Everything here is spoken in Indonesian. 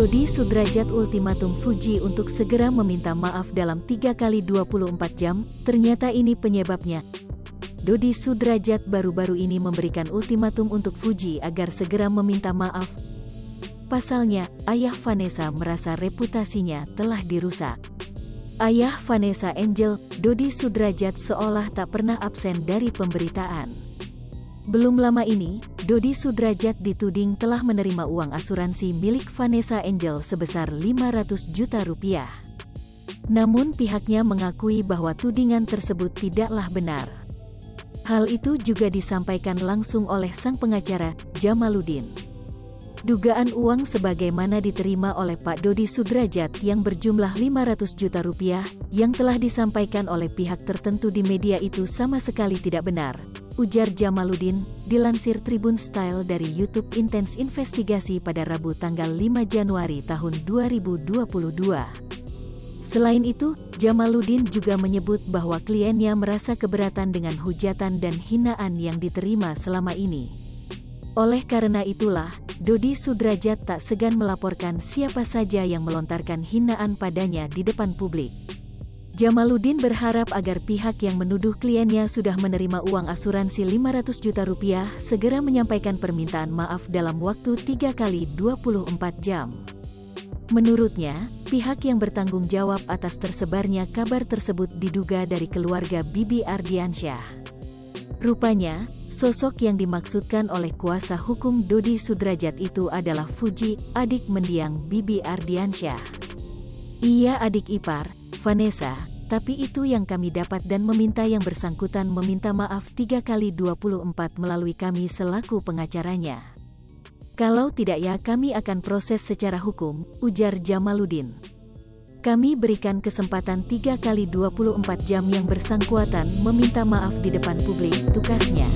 Dodi Sudrajat ultimatum Fuji untuk segera meminta maaf dalam 3 kali 24 jam, ternyata ini penyebabnya. Dodi Sudrajat baru-baru ini memberikan ultimatum untuk Fuji agar segera meminta maaf. Pasalnya, ayah Vanessa merasa reputasinya telah dirusak. Ayah Vanessa Angel, Dodi Sudrajat seolah tak pernah absen dari pemberitaan. Belum lama ini, Dodi Sudrajat dituding telah menerima uang asuransi milik Vanessa Angel sebesar 500 juta rupiah. Namun pihaknya mengakui bahwa tudingan tersebut tidaklah benar. Hal itu juga disampaikan langsung oleh sang pengacara, Jamaluddin. Dugaan uang sebagaimana diterima oleh Pak Dodi Sudrajat yang berjumlah 500 juta rupiah yang telah disampaikan oleh pihak tertentu di media itu sama sekali tidak benar, ujar Jamaluddin, dilansir Tribun Style dari YouTube Intens Investigasi pada Rabu tanggal 5 Januari tahun 2022. Selain itu, Jamaluddin juga menyebut bahwa kliennya merasa keberatan dengan hujatan dan hinaan yang diterima selama ini. Oleh karena itulah, Dodi Sudrajat tak segan melaporkan siapa saja yang melontarkan hinaan padanya di depan publik. Jamaluddin berharap agar pihak yang menuduh kliennya sudah menerima uang asuransi 500 juta rupiah segera menyampaikan permintaan maaf dalam waktu 3 kali 24 jam. Menurutnya, pihak yang bertanggung jawab atas tersebarnya kabar tersebut diduga dari keluarga Bibi Ardiansyah. Rupanya, sosok yang dimaksudkan oleh kuasa hukum Dodi Sudrajat itu adalah Fuji, adik mendiang Bibi Ardiansyah. Ia adik ipar Vanessa, tapi itu yang kami dapat dan meminta yang bersangkutan meminta maaf 3 kali 24 melalui kami selaku pengacaranya. Kalau tidak ya kami akan proses secara hukum, ujar Jamaluddin. Kami berikan kesempatan 3 kali 24 jam yang bersangkutan meminta maaf di depan publik, tukasnya.